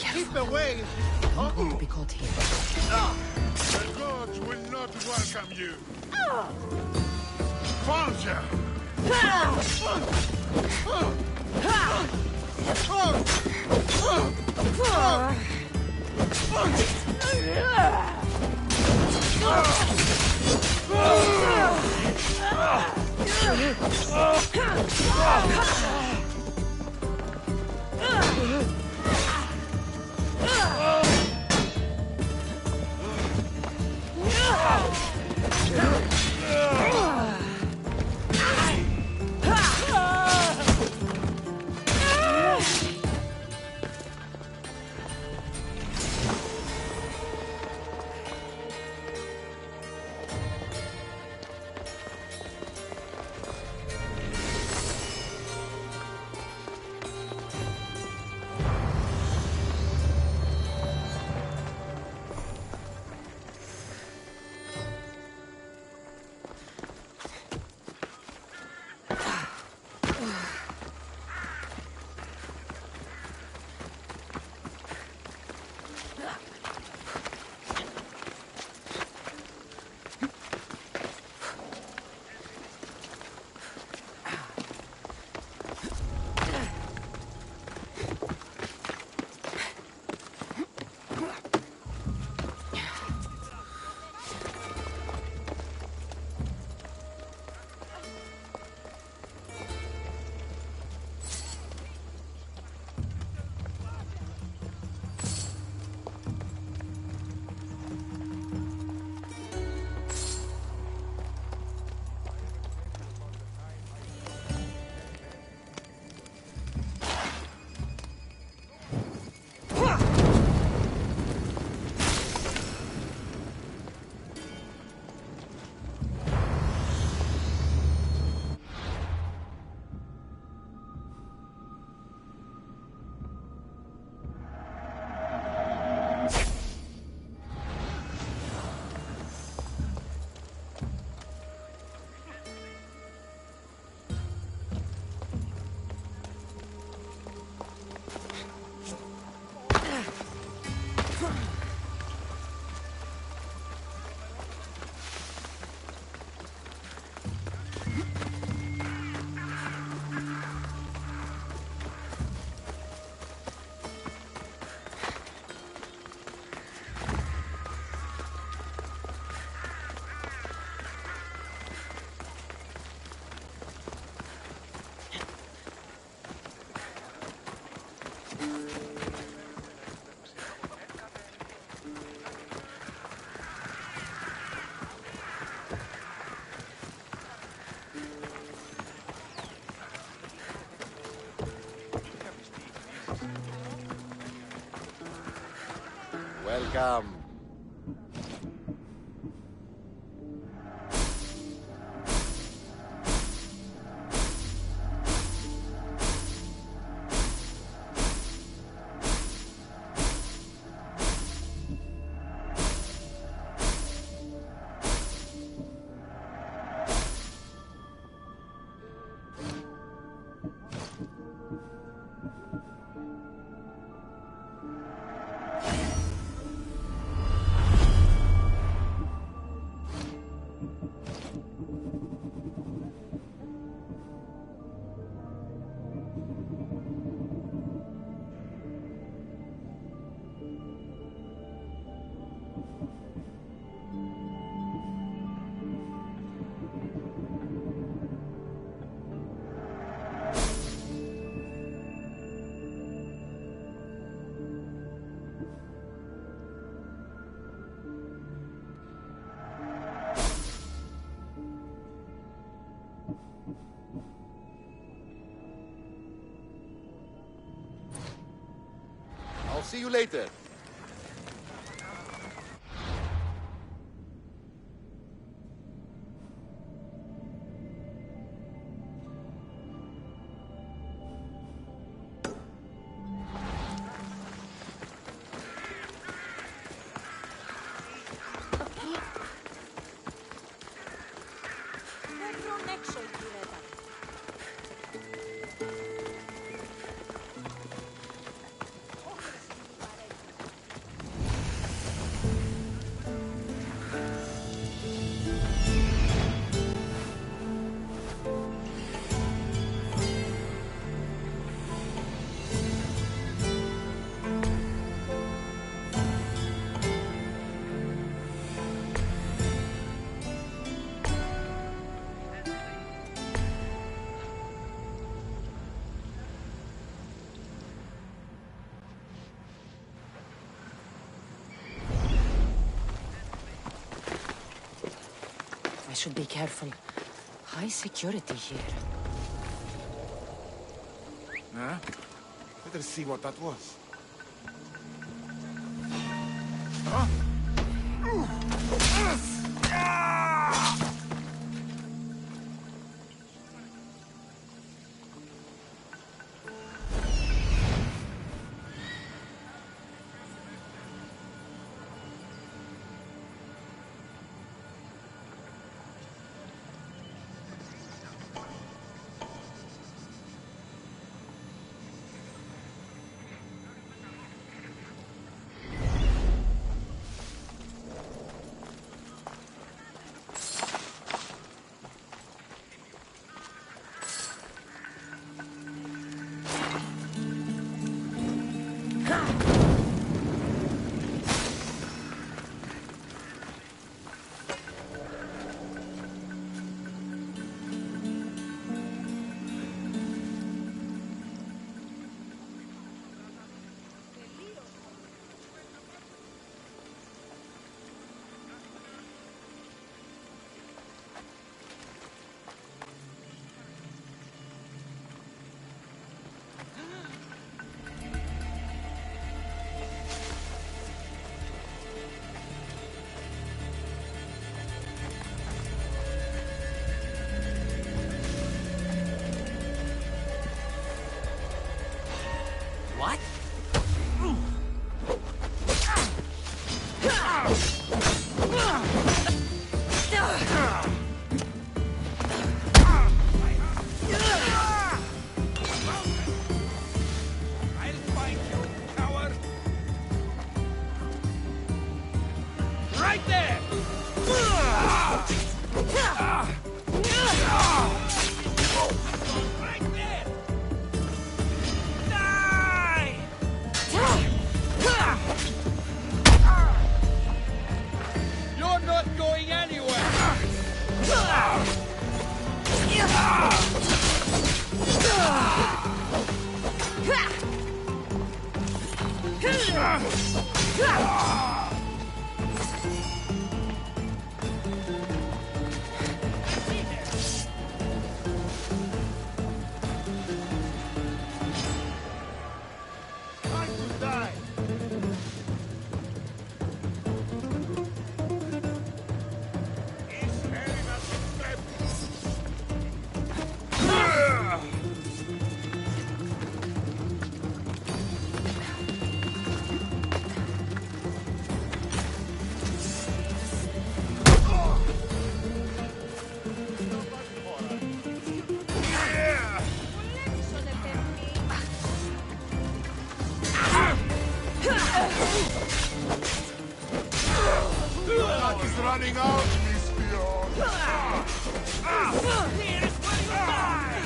Keep away! Don't want to be caught here. The gods will not welcome you. Falter! Welcome. I'll see you later. should be careful. High security here. Huh? Better see what that was. Huh? What? Right there! Right there! Die! You're not going anywhere! Time to die! He's heading us to death! Luck is running out, Miss Beyond. Here's where you die!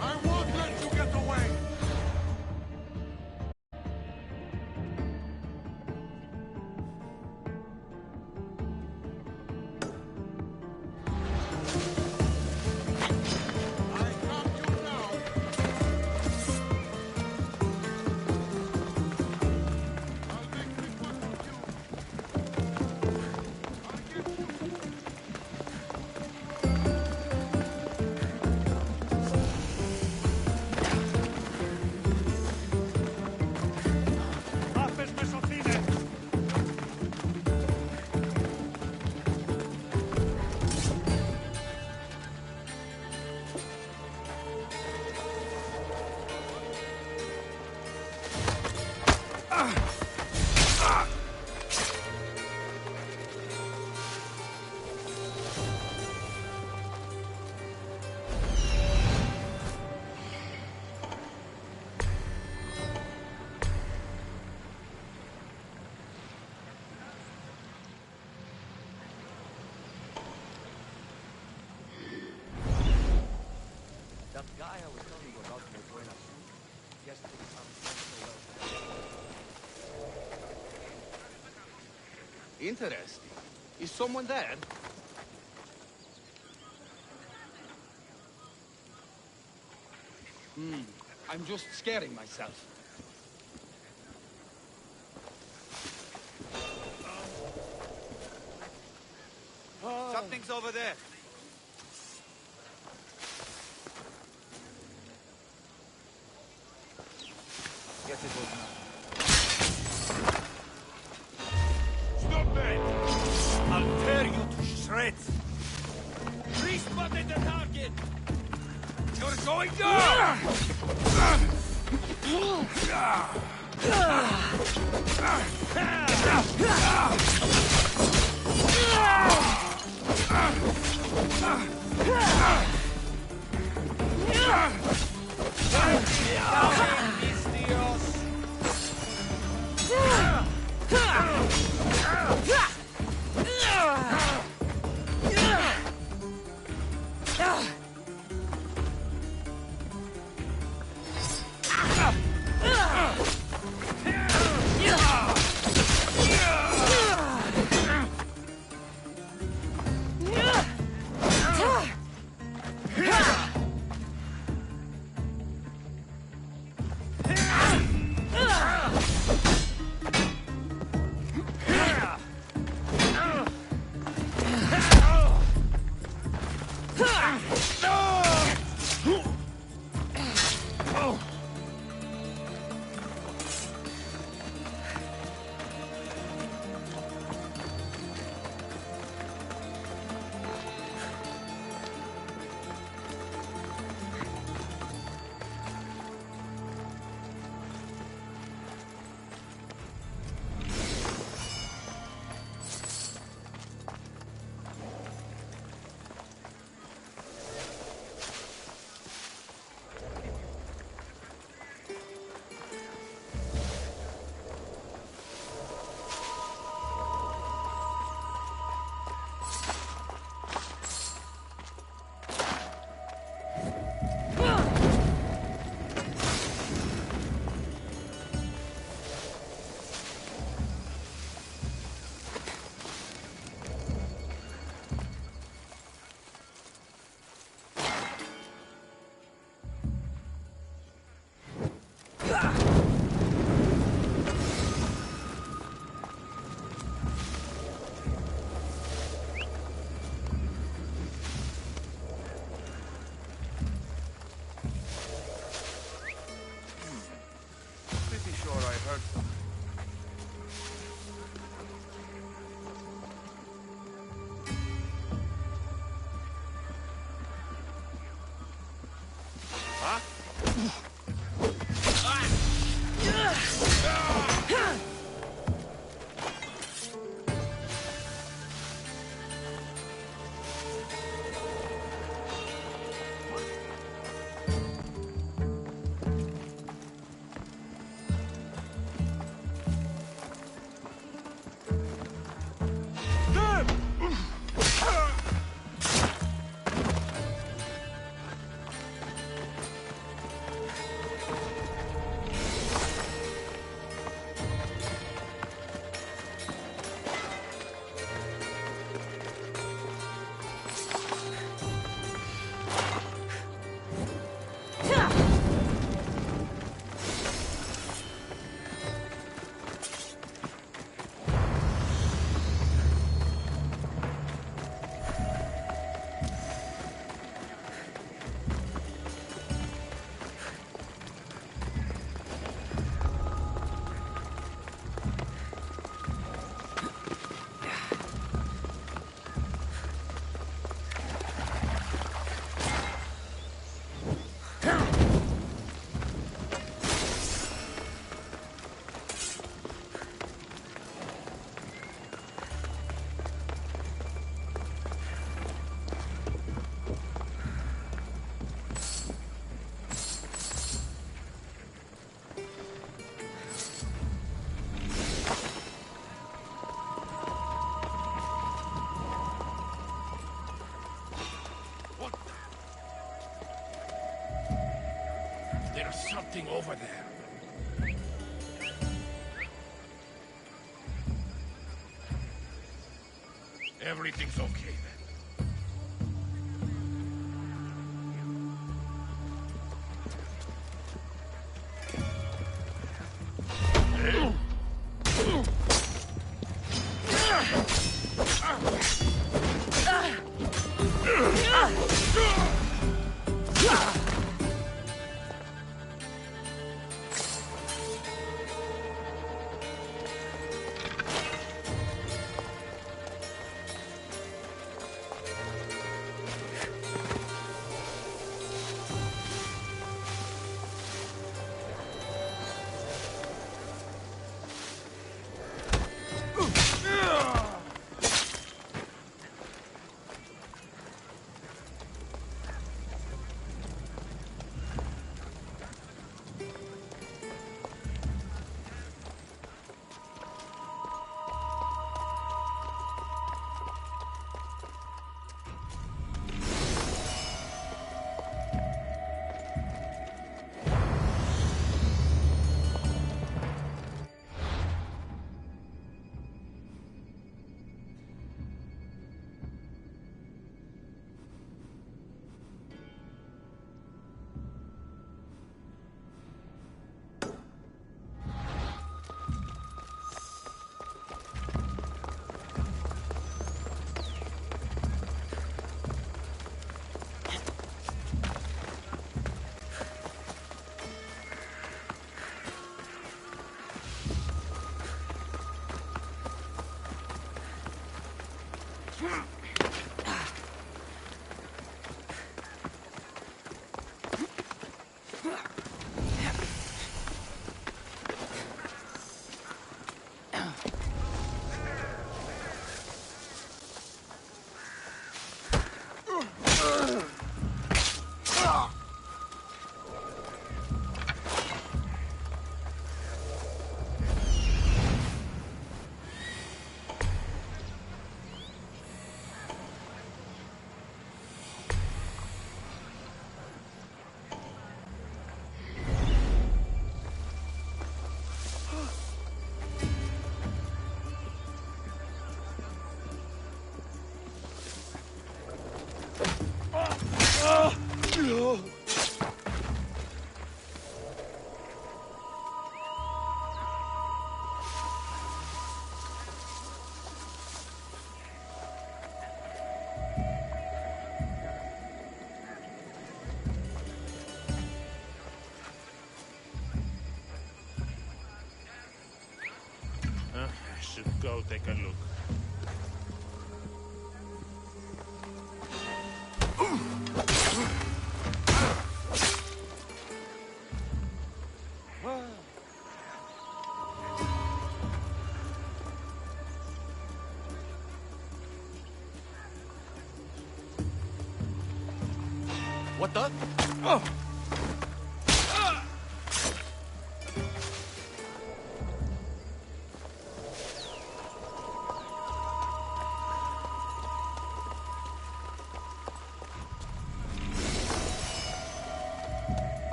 I won't let you get away! I come you now! I'll make quick work of you! guy I was telling you about in the buenas. Yesterday found so well. Interesting. Is someone there? I'm just scaring myself. Something's over there. Guess it was not. Stop that! I'll tear you to shreds. Respotted the target. You're going down! something over there. Everything's okay then. I should go take a look. What the? Oh!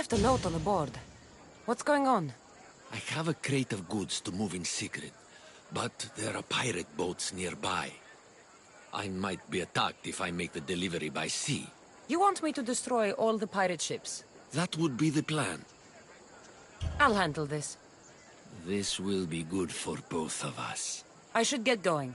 left a note on the board. What's going on? I have a crate of goods to move in secret, but there are pirate boats nearby. I might be attacked if I make the delivery by sea. You want me to destroy all the pirate ships? That would be the plan. I'll handle this. This will be good for both of us. I should get going.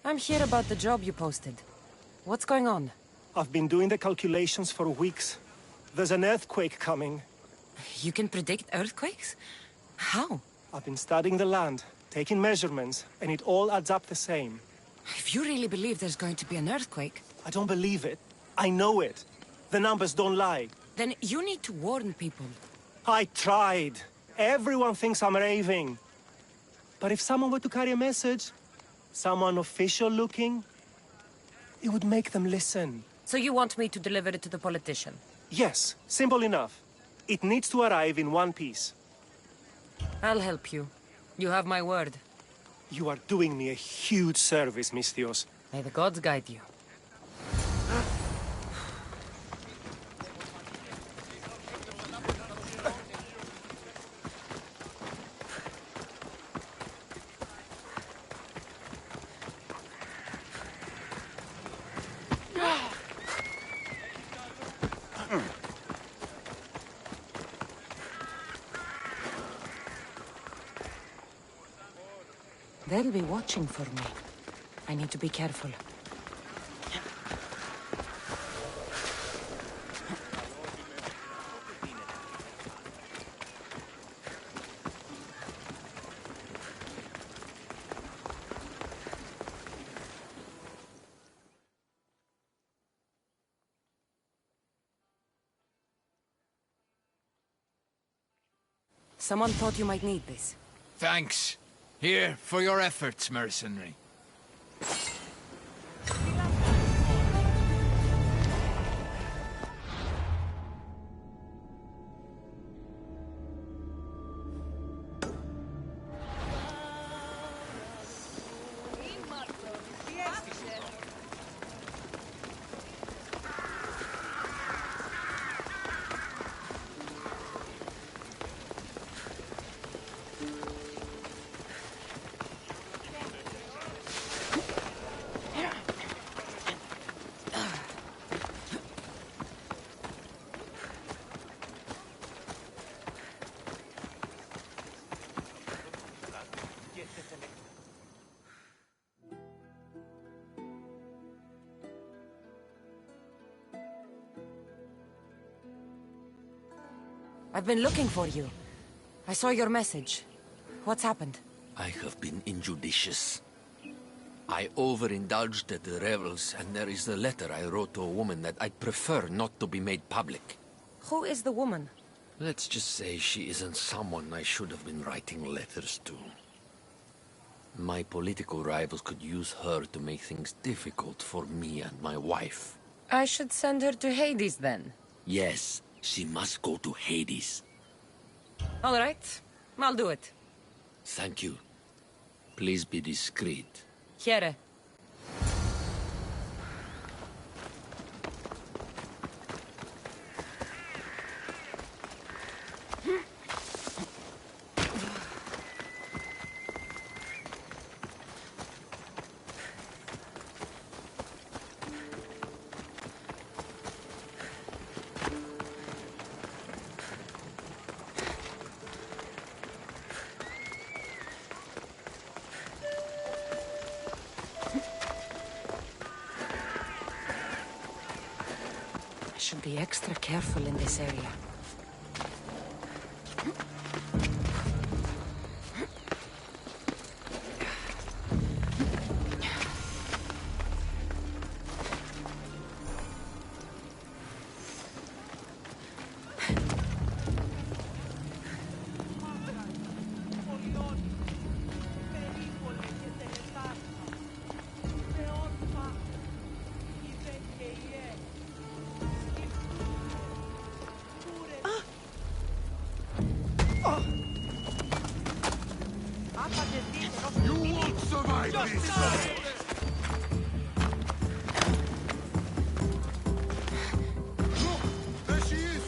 I'm here about the job you posted. What's going on? I've been doing the calculations for weeks. There's an earthquake coming. You can predict earthquakes? How? I've been studying the land, taking measurements, and it all adds up the same. If you really believe there's going to be an earthquake... I don't believe it. I know it. The numbers don't lie. Then you need to warn people. I tried. Everyone thinks I'm raving. But if someone were to carry a message, someone official looking, it would make them listen. So you want me to deliver it to the politician? Yes, simple enough. It needs to arrive in one piece. I'll help you. You have my word. You are doing me a huge service, Misthios. May the gods guide you. They'll be watching for me. I need to be careful. Someone thought you might need this. Thanks. Here, for your efforts, mercenary. I've been looking for you. I saw your message. What's happened? I have been injudicious. I overindulged at the revels, and there is the letter I wrote to a woman that I'd prefer not to be made public. Who is the woman? Let's just say she isn't someone I should have been writing letters to. My political rivals could use her to make things difficult for me and my wife. I should send her to Hades then. Yes, she must go to Hades. All right, I'll do it. Thank you. Please be discreet. Here. I should be extra careful in this area. You won't survive this! There she is!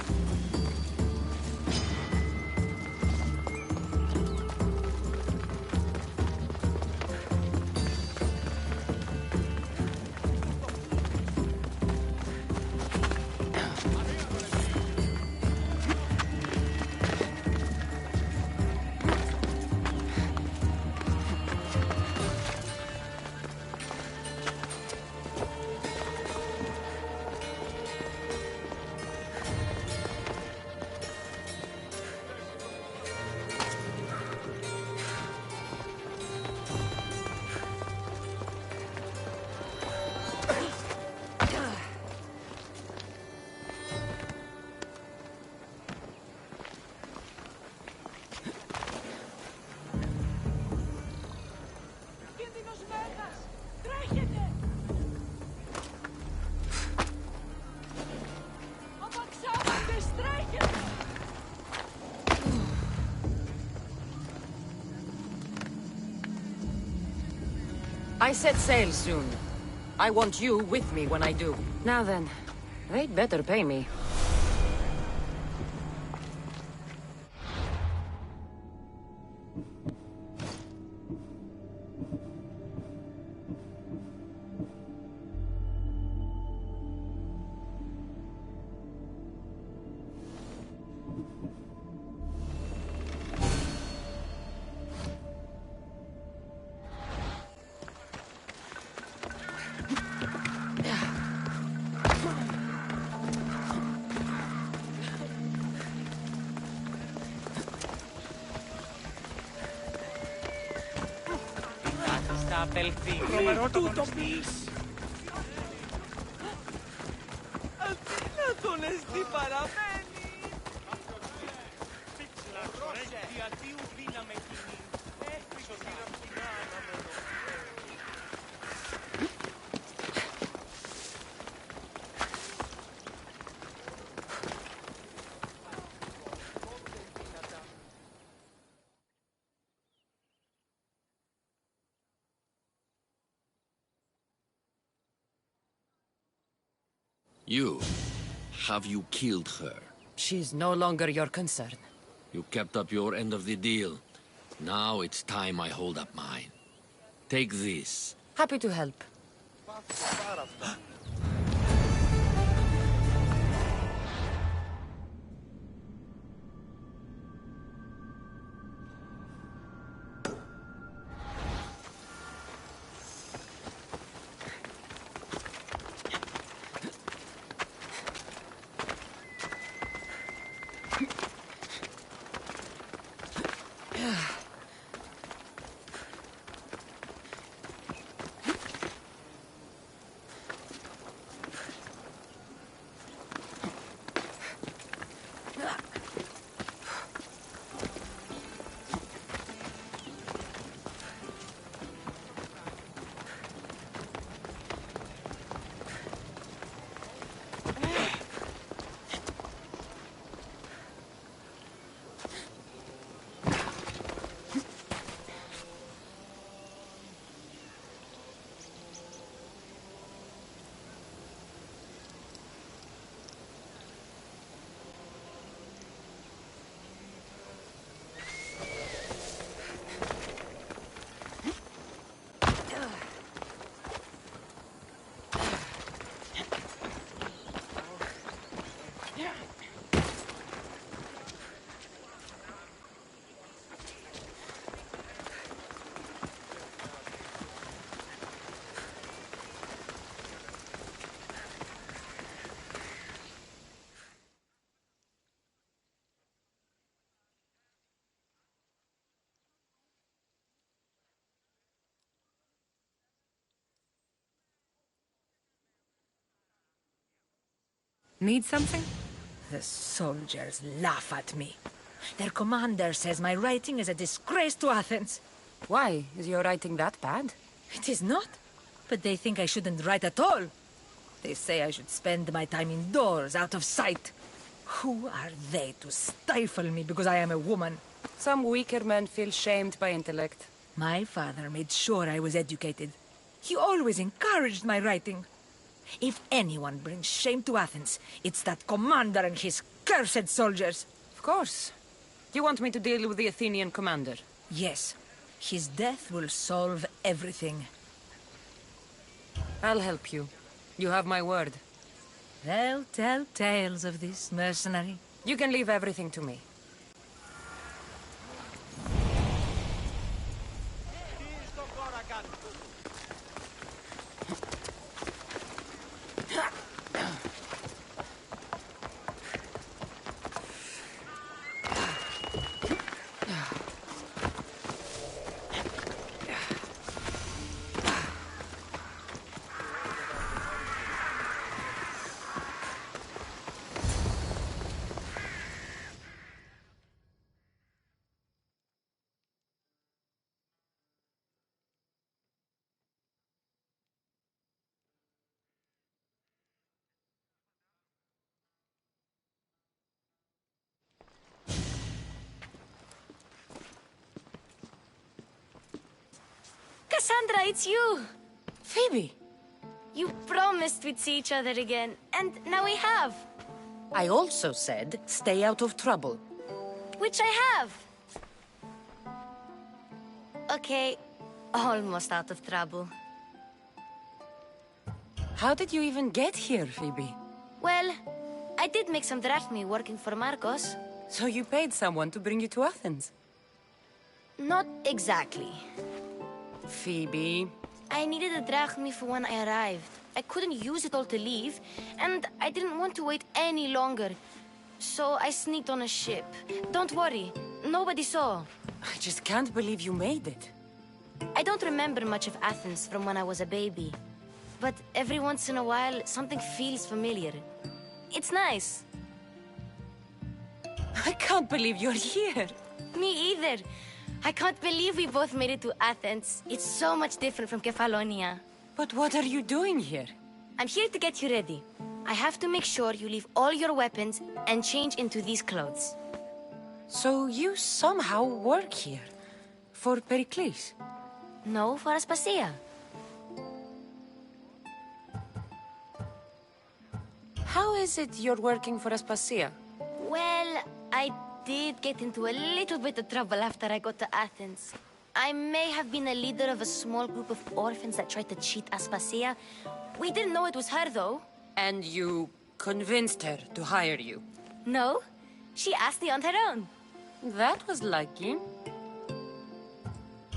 I set sail soon. I want you with me when I do. Now then, they'd better pay me. Τούτο πεις! Αδύνατον εστί παραμένει! Διατίου δύναμε κοινή, έξω πειραψινά αναμένω. You. Have you killed her? She's no longer your concern. You kept up your end of the deal. Now it's time I hold up mine. Take this. Happy to help. Need something? The soldiers laugh at me. Their commander says my writing is a disgrace to Athens. Why? Is your writing that bad? It is not. But they think I shouldn't write at all. They say I should spend my time indoors, out of sight. Who are they to stifle me because I am a woman? Some weaker men feel shamed by intellect. My father made sure I was educated. He always encouraged my writing. If anyone brings shame to Athens, it's that commander and his cursed soldiers. Of course. You want me to deal with the Athenian commander? Yes. His death will solve everything. I'll help you. You have my word. They'll tell tales of this mercenary. You can leave everything to me. Cassandra, it's you! Phoebe! You promised we'd see each other again, and now we have. I also said, stay out of trouble. Which I have. Okay, almost out of trouble. How did you even get here, Phoebe? Well, I did make some drachmae working for Marcos. So you paid someone to bring you to Athens? Not exactly. Phoebe... I needed a drachmae for when I arrived. I couldn't use it all to leave, and I didn't want to wait any longer. So I sneaked on a ship. Don't worry, nobody saw. I just can't believe you made it. I don't remember much of Athens from when I was a baby. But every once in a while, something feels familiar. It's nice. I can't believe you're here. Me either. I can't believe we both made it to Athens. It's so much different from Kefalonia. But what are you doing here? I'm here to get you ready. I have to make sure you leave all your weapons and change into these clothes. So you somehow work here? For Pericles? No, for Aspasia. How is it you're working for Aspasia? Well, I did get into a little bit of trouble after I got to Athens. I may have been a leader of a small group of orphans that tried to cheat Aspasia. We didn't know it was her, though. And you convinced her to hire you? No, she asked me on her own. That was lucky.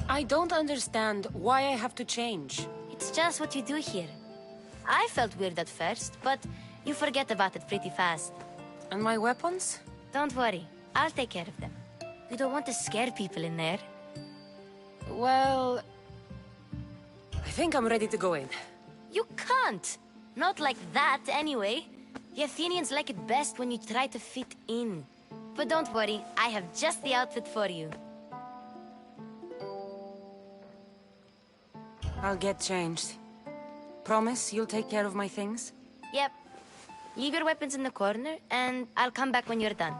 I don't understand why I have to change. It's just what you do here. I felt weird at first, but you forget about it pretty fast. And my weapons? Don't worry, I'll take care of them. You don't want to scare people in there. Well... I think I'm ready to go in. You can't! Not like that, anyway. The Athenians like it best when you try to fit in. But don't worry, I have just the outfit for you. I'll get changed. Promise you'll take care of my things? Yep. Leave your weapons in the corner, and I'll come back when you're done.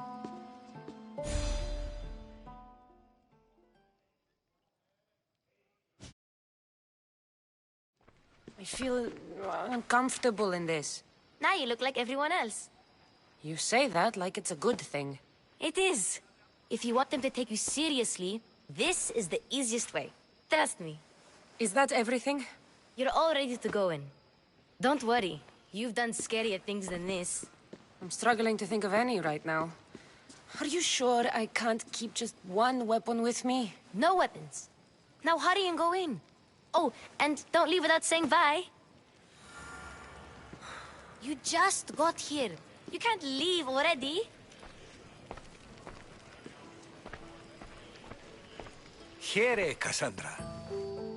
I feel uncomfortable in this. Now you look like everyone else. You say that like it's a good thing. It is. If you want them to take you seriously, this is the easiest way. Trust me. Is that everything? You're all ready to go in. Don't worry. You've done scarier things than this. I'm struggling to think of any right now. Are you sure I can't keep just one weapon with me? No weapons. Now hurry and go in. Oh, and don't leave without saying bye. You just got here. You can't leave already. Here, Cassandra.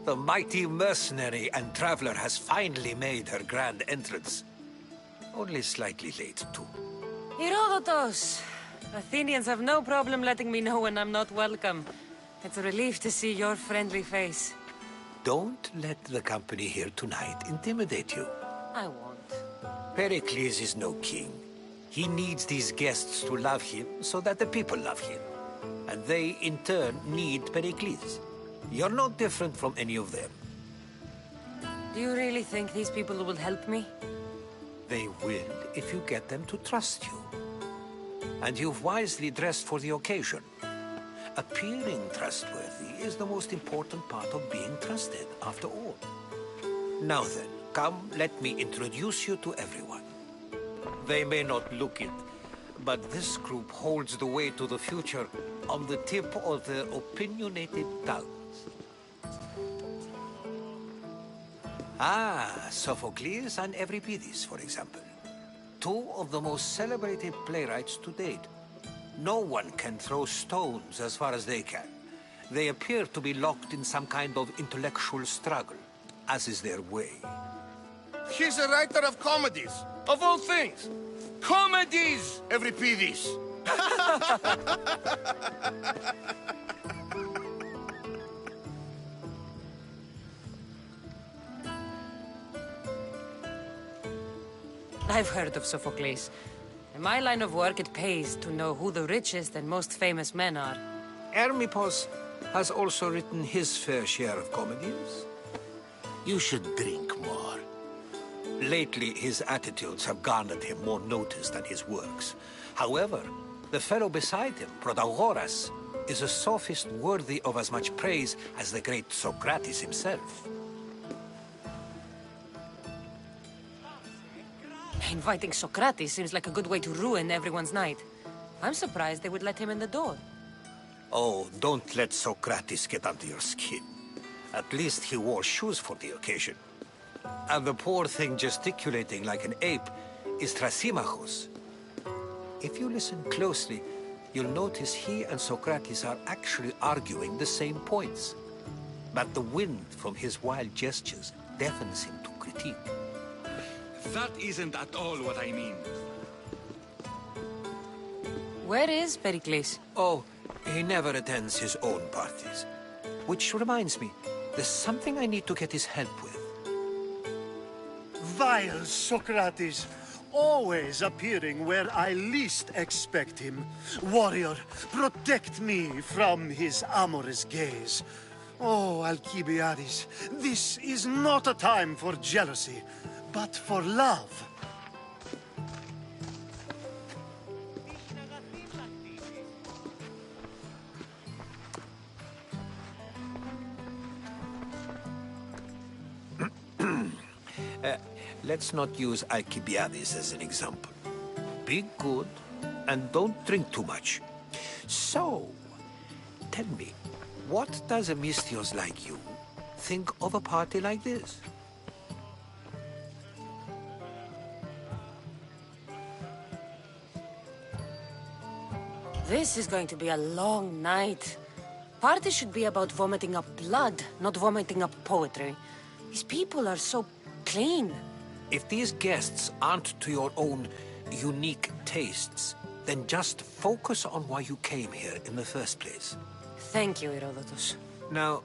The mighty mercenary and traveler has finally made her grand entrance. Only slightly late, too. Herodotus! Athenians have no problem letting me know when I'm not welcome. It's a relief to see your friendly face. Don't let the company here tonight intimidate you. I won't. Pericles is no king. He needs these guests to love him so that the people love him. And they, in turn, need Pericles. You're no different from any of them. Do you really think these people will help me? They will if you get them to trust you. And you've wisely dressed for the occasion. Appearing trustworthy is the most important part of being trusted, after all. Now then, come, let me introduce you to everyone. They may not look it, but this group holds the way to the future on the tip of their opinionated tongues. Ah, Sophocles and Euripides, for example. Two of the most celebrated playwrights to date. No one can throw stones as far as they can. They appear to be locked in some kind of intellectual struggle, as is their way. He's a writer of comedies, of all things. Comedies, Euripides. I've heard of Sophocles. In my line of work, it pays to know who the richest and most famous men are. Hermippos has also written his fair share of comedies. You should drink more. Lately, his attitudes have garnered him more notice than his works. However, the fellow beside him, Protagoras, is a sophist worthy of as much praise as the great Socrates himself. Inviting Socrates seems like a good way to ruin everyone's night. I'm surprised they would let him in the door. Oh, don't let Socrates get under your skin. At least he wore shoes for the occasion. And the poor thing gesticulating like an ape is Thrasymachos. If you listen closely, you'll notice he and Socrates are actually arguing the same points. But the wind from his wild gestures deafens him to critique. That isn't at all what I mean. Where is Pericles? Oh, he never attends his own parties. Which reminds me, there's something I need to get his help with. Vile Socrates, always appearing where I least expect him. Warrior, protect me from his amorous gaze. Oh, Alcibiades, this is not a time for jealousy, but for love. Let's not use Alcibiades as an example. Be good, and don't drink too much. So, tell me, what does a Mystios like you think of a party like this? This is going to be a long night. Party should be about vomiting up blood, not vomiting up poetry. These people are so clean. If these guests aren't to your own unique tastes, then just focus on why you came here in the first place. Thank you, Herodotus. Now,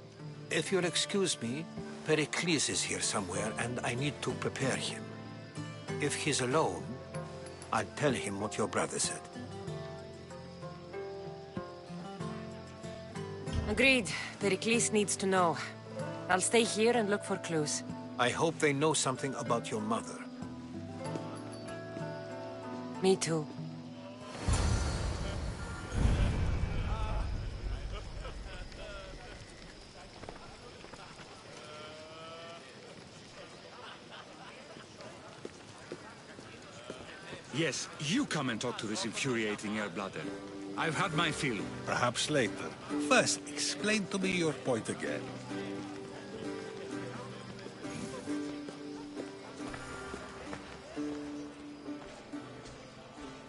if you'll excuse me, Pericles is here somewhere, and I need to prepare him. If he's alone, I'll tell him what your brother said. Agreed. Pericles needs to know. I'll stay here and look for clues. I hope they know something about your mother. Me too. Yes, you come and talk to this infuriating airbladder. I've had my fill. Perhaps later. First, explain to me your point again.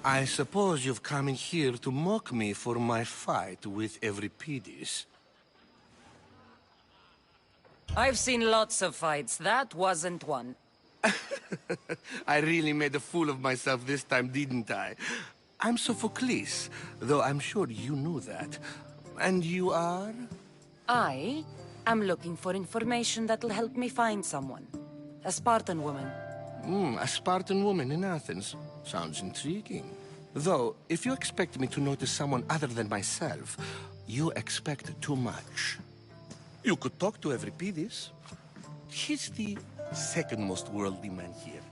I suppose you've come in here to mock me for my fight with Euripides. I've seen lots of fights. That wasn't one. I really made a fool of myself this time, didn't I? I'm Sophocles, though I'm sure you knew that. And you are? I am looking for information that'll help me find someone. A Spartan woman. A Spartan woman in Athens. Sounds intriguing. Though, if you expect me to notice someone other than myself, you expect too much. You could talk to Euripides. He's the second most worldly man here.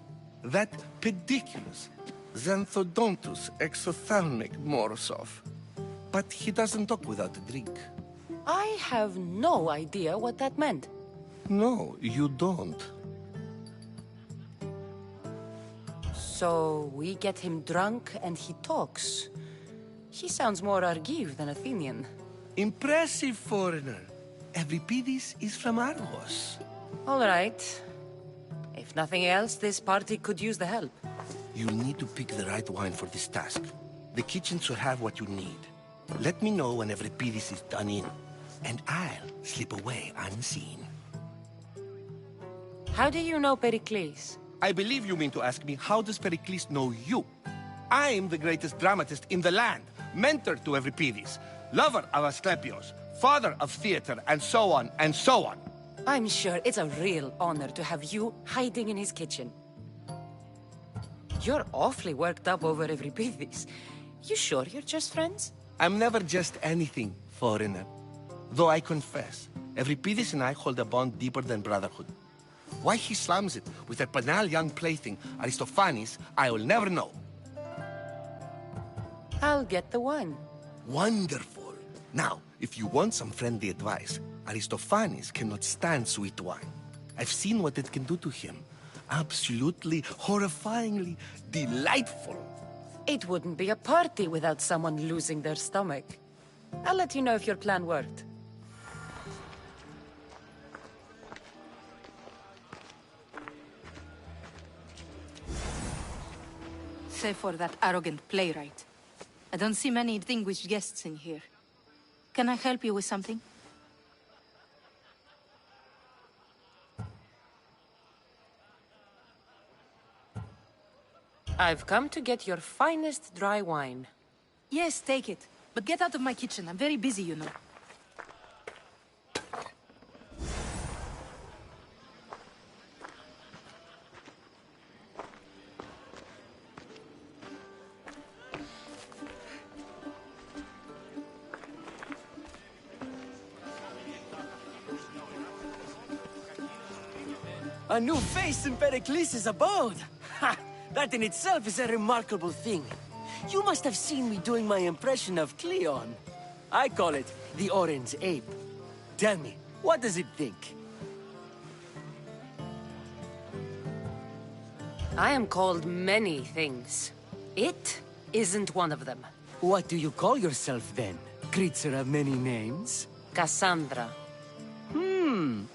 That pediculous, xanthodontus exophthalmic Morosov. But he doesn't talk without a drink. I have no idea what that meant. No, you don't. So we get him drunk and he talks. He sounds more Argive than Athenian. Impressive, foreigner. Euripides is from Argos. All right. If nothing else, this party could use the help. You'll need to pick the right wine for this task. The kitchen should have what you need. Let me know when Euripides is done in, and I'll slip away unseen. How do you know Pericles? I believe you mean to ask me, how does Pericles know you? I'm the greatest dramatist in the land, mentor to Euripides, lover of Asclepios, father of theater, and so on, and so on. I'm sure it's a real honor to have you hiding in his kitchen. You're awfully worked up over Euripides. You sure you're just friends? I'm never just anything, foreigner. Though I confess, Euripides and I hold a bond deeper than brotherhood. Why he slams it with a banal young plaything, Aristophanes, I will never know. I'll get the wine. Wonderful. Now, if you want some friendly advice, Aristophanes cannot stand sweet wine. I've seen what it can do to him. Absolutely, horrifyingly delightful. It wouldn't be a party without someone losing their stomach. I'll let you know if your plan worked. Save for that arrogant playwright. I don't see many distinguished guests in here. Can I help you with something? I've come to get your finest dry wine. Yes, take it. But get out of my kitchen. I'm very busy, you know. A new face in Pericles' abode! Ha! That in itself is a remarkable thing. You must have seen me doing my impression of Cleon. I call it the Orange Ape. Tell me, what does it think? I am called many things. It isn't one of them. What do you call yourself then? Creature of many names? Cassandra.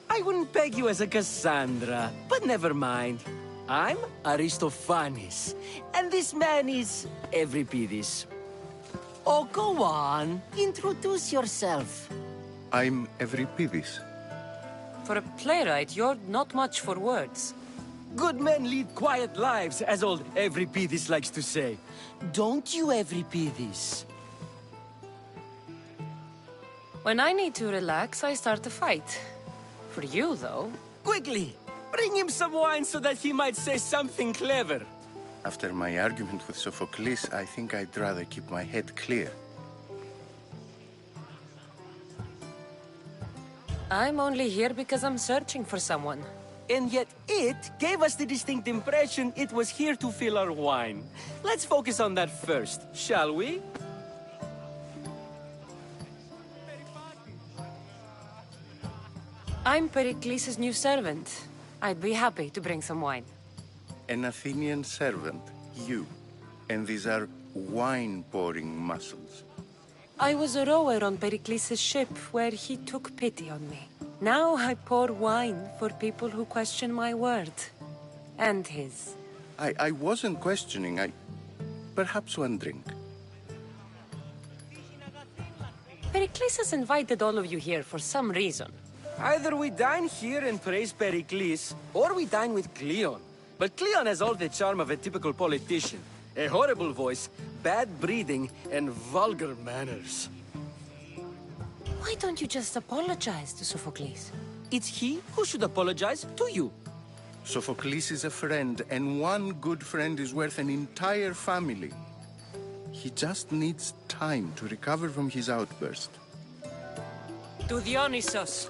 I wouldn't peg you as a Cassandra, but never mind. I'm Aristophanes, and this man is Euripides. Oh, go on. Introduce yourself. I'm Euripides. For a playwright, you're not much for words. Good men lead quiet lives, as old Euripides likes to say. Don't you, Euripides? When I need to relax, I start a fight. For you, though... Quickly! Bring him some wine so that he might say something clever. After my argument with Sophocles, I think I'd rather keep my head clear. I'm only here because I'm searching for someone. And yet it gave us the distinct impression it was here to fill our wine. Let's focus on that first, shall we? I'm Pericles' new servant. I'd be happy to bring some wine. An Athenian servant, you. And these are wine-pouring muscles. I was a rower on Pericles' ship where he took pity on me. Now I pour wine for people who question my word. And his. I wasn't questioning, perhaps one drink. Pericles has invited all of you here for some reason. Either we dine here and praise Pericles, or we dine with Cleon. But Cleon has all the charm of a typical politician. A horrible voice, bad breeding, and vulgar manners. Why don't you just apologize to Sophocles? It's he who should apologize to you. Sophocles is a friend, and one good friend is worth an entire family. He just needs time to recover from his outburst. To Dionysos.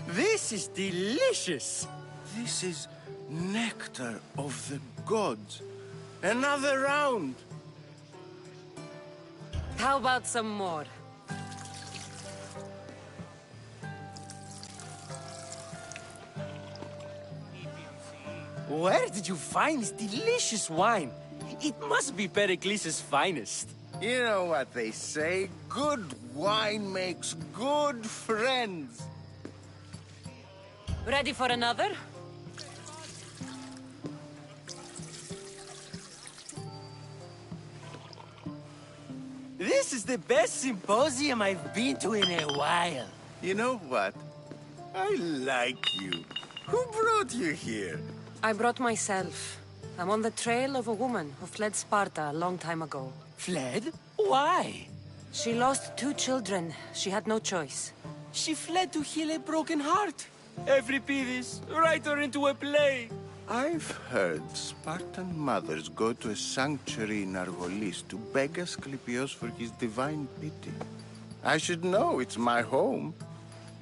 This is delicious. This is nectar of the gods. Another round. How about some more? Where did you find this delicious wine? It must be Pericles' finest. You know what they say, good wine makes good friends. Ready for another? This is the best symposium I've been to in a while. You know what? I like you. Who brought you here? I brought myself. I'm on the trail of a woman who fled Sparta a long time ago. Fled? Why? She lost 2 children. She had no choice. She fled to heal a broken heart. Euripides, write her into a play. I've heard Spartan mothers go to a sanctuary in Argolis to beg Asclepios for his divine pity. I should know, it's my home.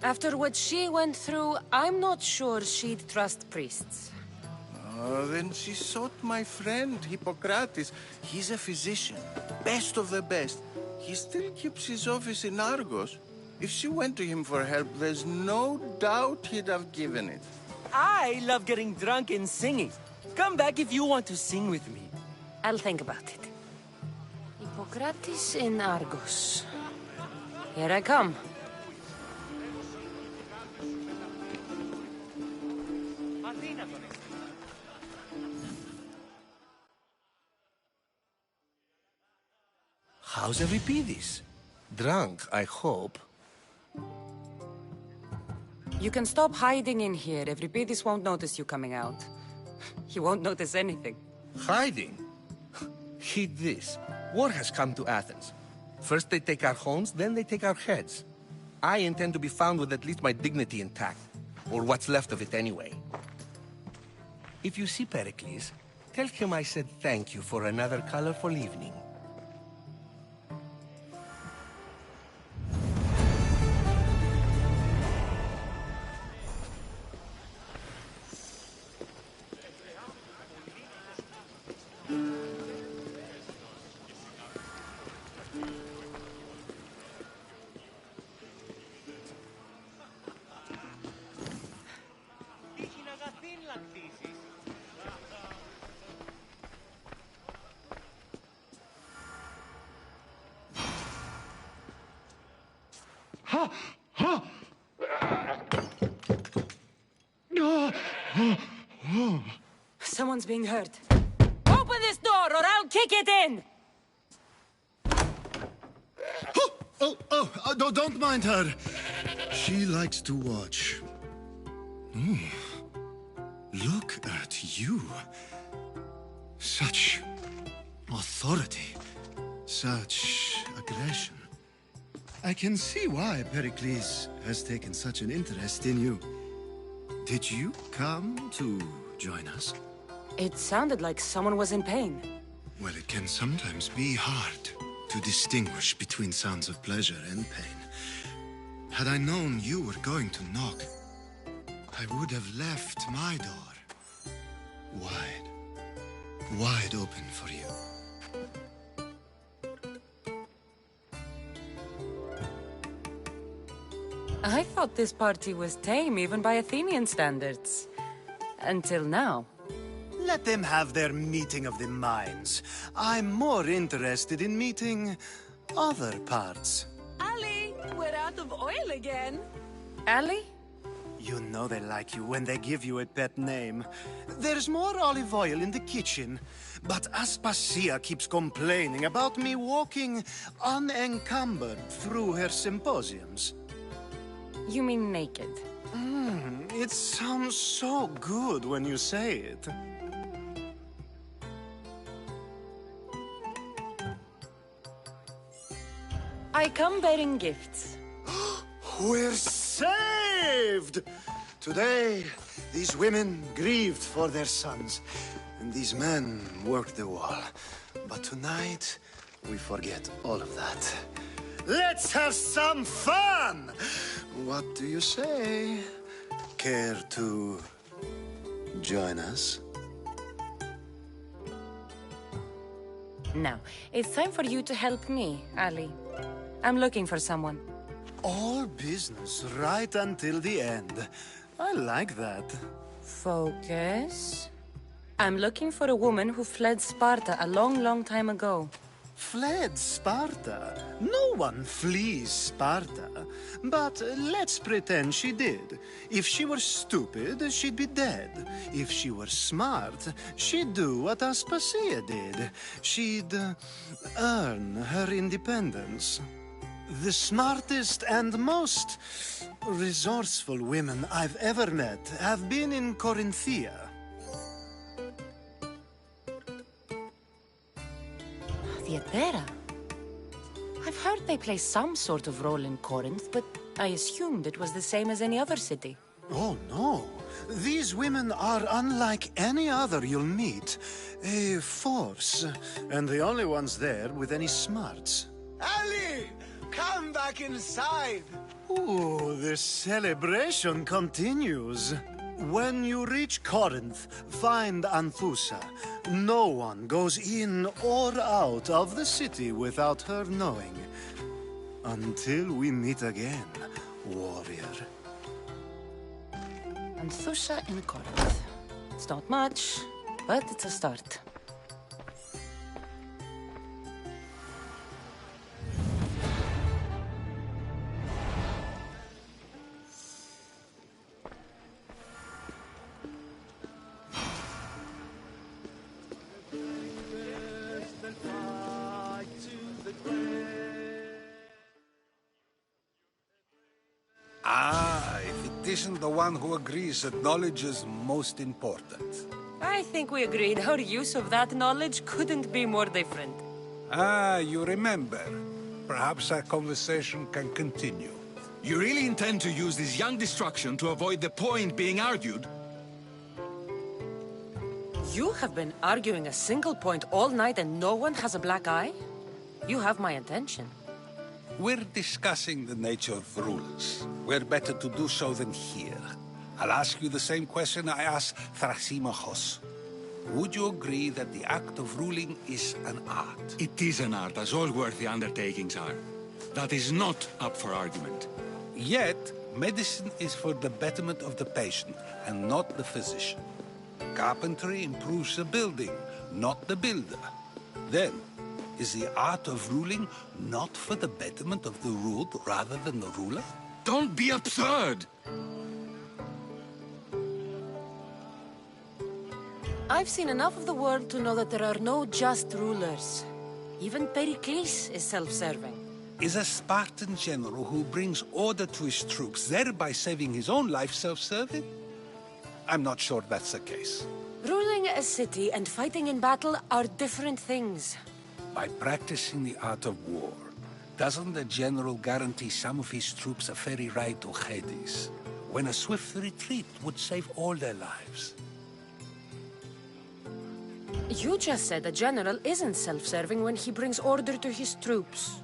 After what she went through, I'm not sure she'd trust priests. Oh, then she sought my friend, Hippocrates. He's a physician, best of the best. He still keeps his office in Argos. If she went to him for help, there's no doubt he'd have given it. I love getting drunk and singing. Come back if you want to sing with me. I'll think about it. Hippocrates in Argos. Here I come. How's Euripides? Drunk, I hope. You can stop hiding in here. Euripides won't notice you coming out. He won't notice anything. Hiding? Heed this. War has come to Athens. First they take our homes, then they take our heads. I intend to be found with at least my dignity intact. Or what's left of it anyway. If you see Pericles, tell him I said thank you for another colorful evening. Someone's being hurt. Open this door or I'll kick it in! Don't mind her. She likes to watch. Look at you. Such authority. Such aggression. I can see why Pericles has taken such an interest in you. Did you come to join us? It sounded like someone was in pain. Well, it can sometimes be hard to distinguish between sounds of pleasure and pain. Had I known you were going to knock, I would have left my door wide open for you. I thought this party was tame even by Athenian standards. Until now. Let them have their meeting of the minds. I'm more interested in meeting other parts. Ali, we're out of oil again. Ali? You know they like you when they give you a pet name. There's more olive oil in the kitchen, but Aspasia keeps complaining about me walking unencumbered through her symposiums. You mean naked? It sounds so good when you say it. I come bearing gifts. We're saved! Today, these women grieved for their sons, and these men worked the wall. But tonight, we forget all of that. Let's have some fun! What do you say? Care to join us? Now, it's time for you to help me, Ali. I'm looking for someone. All business right until the end. I like that. Focus. I'm looking for a woman who fled Sparta a long, long time ago. Fled Sparta? No one flees Sparta. But let's pretend she did. If she were stupid, she'd be dead. If she were smart, she'd do what Aspasia did. She'd earn her independence. The smartest and most resourceful women I've ever met have been in Corinthia. Theatera? I've heard they play some sort of role in Corinth, but I assumed it was the same as any other city. Oh, no. These women are unlike any other you'll meet. A force, and the only ones there with any smarts. Ali! Come back inside! Ooh, the celebration continues. When you reach Corinth, find Anthusa. No one goes in or out of the city without her knowing. Until we meet again, warrior. Anthusa in Corinth. It's not much, but it's a start. Ah, if it isn't the one who agrees that knowledge is most important. I think we agreed our use of that knowledge couldn't be more different. Ah, you remember. Perhaps our conversation can continue. You really intend to use this young destruction to avoid the point being argued? You have been arguing a single point all night and no one has a black eye? You have my attention. We're discussing the nature of rulers. Where better to do so than here? I'll ask you the same question I asked Thrasymachos. Would you agree that the act of ruling is an art? It is an art, as all worthy undertakings are. That is not up for argument. Yet, medicine is for the betterment of the patient, and not the physician. Carpentry improves the building, not the builder. Then, is the art of ruling not for the betterment of the ruled rather than the ruler? Don't be absurd! I've seen enough of the world to know that there are no just rulers. Even Pericles is self-serving. Is a Spartan general who brings order to his troops, thereby saving his own life, self-serving? I'm not sure that's the case. Ruling a city and fighting in battle are different things. By practicing the art of war, doesn't the general guarantee some of his troops a ferry ride to Hades, when a swift retreat would save all their lives? You just said a general isn't self-serving when he brings order to his troops.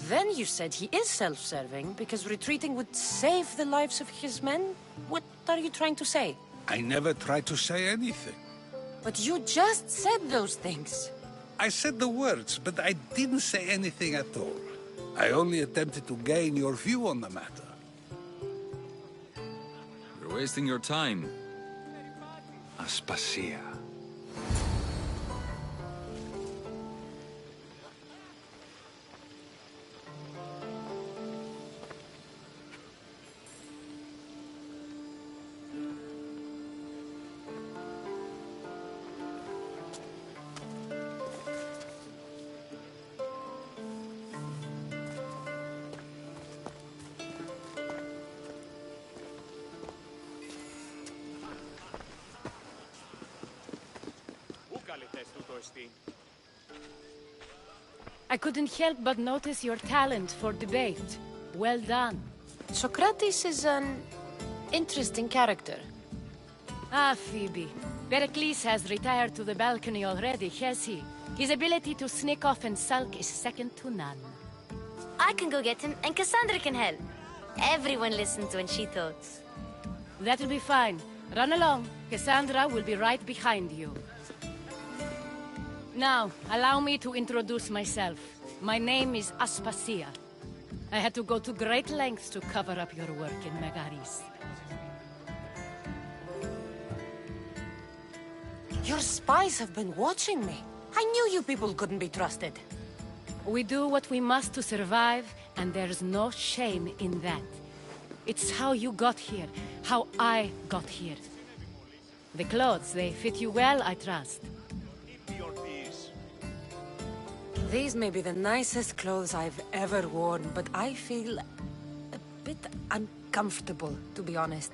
Then you said he is self-serving because retreating would save the lives of his men? What are you trying to say? I never tried to say anything. But you just said those things. I said the words, but I didn't say anything at all. I only attempted to gain your view on the matter. You're wasting your time. Aspasia. I couldn't help but notice your talent for debate. Well done. Socrates is an interesting character. Ah, Phoebe. Pericles has retired to the balcony already, has he? His ability to sneak off and sulk is second to none. I can go get him, and Cassandra can help. Everyone listens when she talks. That'll be fine. Run along. Cassandra will be right behind you. Now, allow me to introduce myself. My name is Aspasia. I had to go to great lengths to cover up your work in Megaris. Your spies have been watching me. I knew you people couldn't be trusted. We do what we must to survive, and there's no shame in that. It's how you got here, how I got here. The clothes, they fit you well, I trust. These may be the nicest clothes I've ever worn, but I feel a bit uncomfortable, to be honest.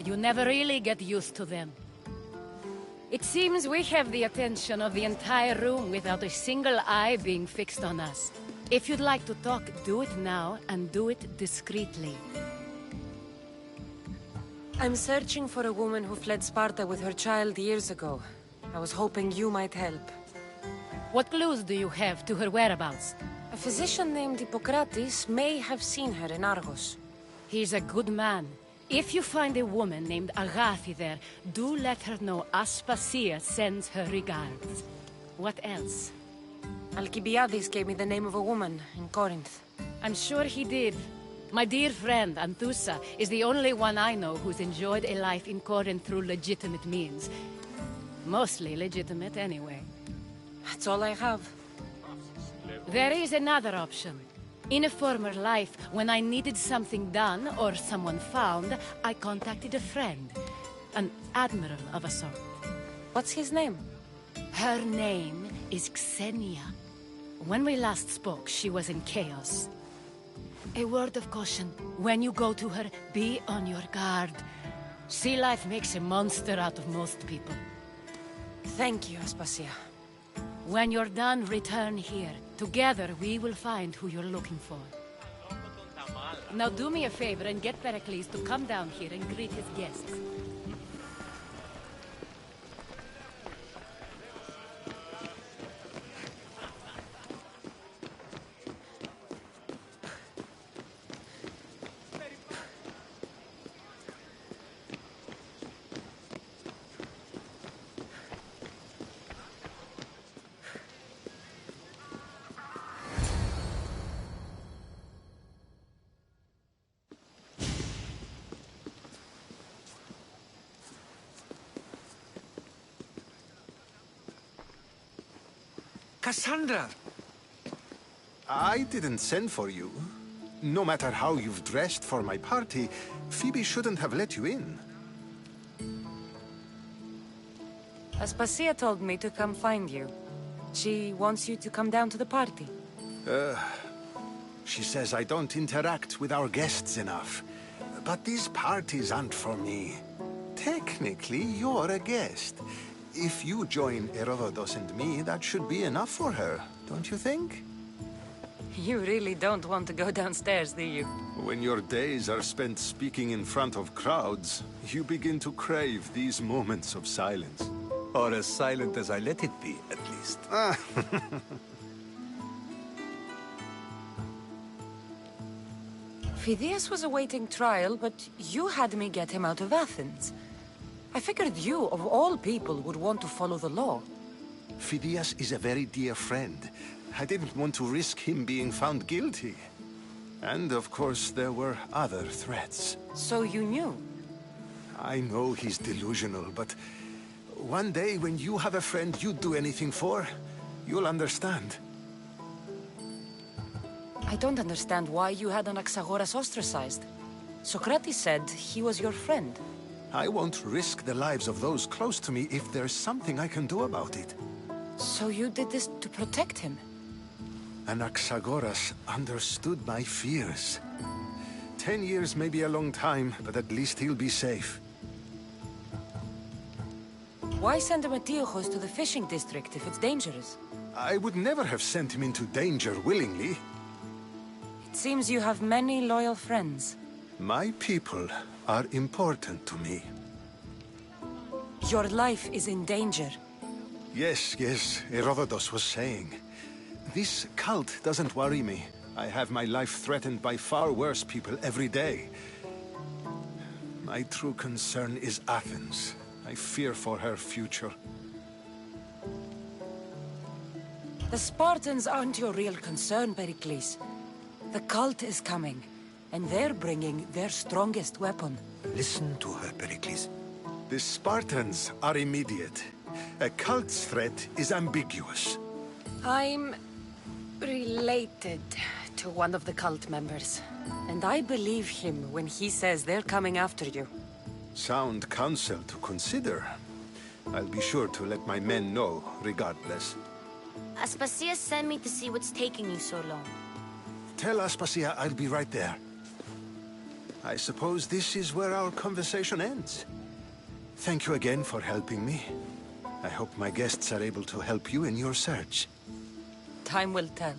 You never really get used to them. It seems we have the attention of the entire room without a single eye being fixed on us. If you'd like to talk, do it now, and do it discreetly. I'm searching for a woman who fled Sparta with her child years ago. I was hoping you might help. What clues do you have to her whereabouts? A physician named Hippocrates may have seen her in Argos. He's a good man. If you find a woman named Agathi there, do let her know Aspasia sends her regards. What else? Alcibiades gave me the name of a woman in Corinth. I'm sure he did. My dear friend, Anthusa, is the only one I know who's enjoyed a life in Corinth through legitimate means. Mostly legitimate, anyway. That's all I have. There is another option. In a former life, when I needed something done or someone found, I contacted a friend. An admiral of a sort. What's his name? Her name is Xenia. When we last spoke, she was in chaos. A word of caution. When you go to her, be on your guard. Sea life makes a monster out of most people. Thank you, Aspasia. When you're done, return here. Together, we will find who you're looking for. Now do me a favor and get Pericles to come down here and greet his guests. Cassandra! I didn't send for you. No matter how you've dressed for my party, Phoebe shouldn't have let you in. Aspasia told me to come find you. She wants you to come down to the party. She says I don't interact with our guests enough. But these parties aren't for me. Technically, you're a guest. If you join Herodotus and me, that should be enough for her, don't you think? You really don't want to go downstairs, do you? When your days are spent speaking in front of crowds, you begin to crave these moments of silence. Or as silent as I let it be, at least. Phidias was awaiting trial, but you had me get him out of Athens. I figured you, of all people, would want to follow the law. Phidias is a very dear friend. I didn't want to risk him being found guilty. And, of course, there were other threats. So you knew? I know he's delusional, but one day when you have a friend you'd do anything for, you'll understand. I don't understand why you had Anaxagoras ostracized. Socrates said he was your friend. I won't risk the lives of those close to me if there's something I can do about it. So you did this to protect him? Anaxagoras understood my fears. 10 years may be a long time, but at least he'll be safe. Why send Matiochos to the fishing district if it's dangerous? I would never have sent him into danger willingly. It seems you have many loyal friends. My people are important to me. Your life is in danger. Yes, Herodotus was saying. This cult doesn't worry me. I have my life threatened by far worse people every day. My true concern is Athens. I fear for her future. The Spartans aren't your real concern, Pericles. The cult is coming, and they're bringing their strongest weapon. Listen to her, Pericles. The Spartans are immediate. A cult's threat is ambiguous. I'm related to one of the cult members, and I believe him when he says they're coming after you. Sound counsel to consider. I'll be sure to let my men know, regardless. Aspasia sent me to see what's taking you so long. Tell Aspasia I'll be right there. I suppose this is where our conversation ends. Thank you again for helping me. I hope my guests are able to help you in your search. Time will tell.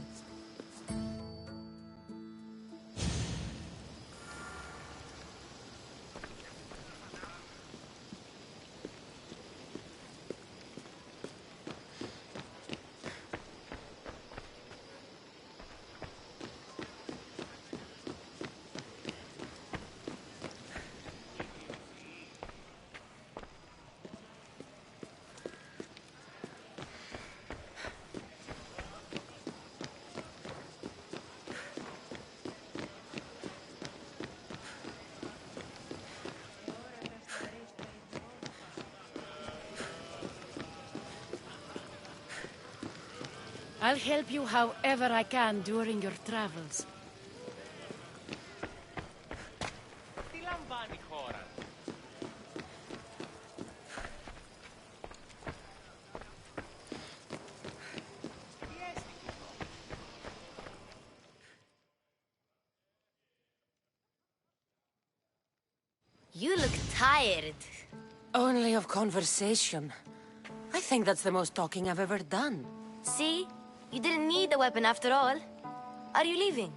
I'll help you however I can during your travels. You look tired. Only of conversation. I think that's the most talking I've ever done. See? You didn't need the weapon after all. Are you leaving?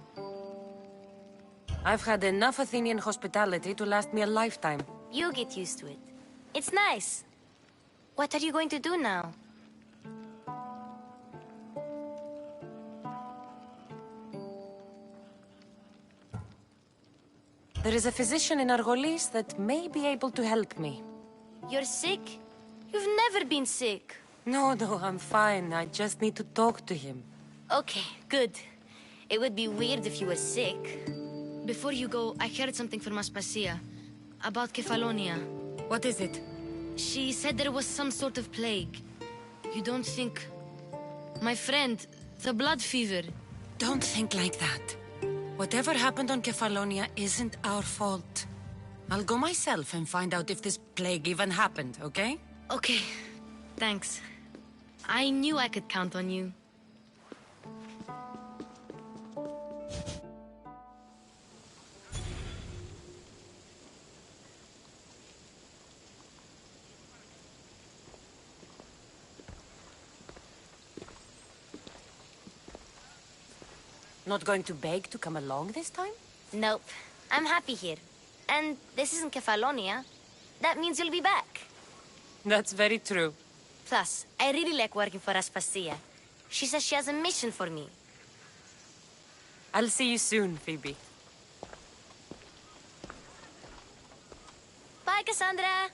I've had enough Athenian hospitality to last me a lifetime. You get used to it. It's nice. What are you going to do now? There is a physician in Argolis that may be able to help me. You're sick? You've never been sick. No, I'm fine. I just need to talk to him. Okay, good. It would be weird if you were sick. Before you go, I heard something from Aspasia. About Kefalonia. What is it? She said there was some sort of plague. You don't think... My friend, the blood fever. Don't think like that. Whatever happened on Kefalonia isn't our fault. I'll go myself and find out if this plague even happened, okay? Okay. Thanks. I knew I could count on you. Not going to beg to come along this time? Nope. I'm happy here. And this isn't Kefalonia. That means you'll be back. That's very true. Plus, I really like working for Aspasia. She says she has a mission for me. I'll see you soon, Phoebe. Bye, Cassandra!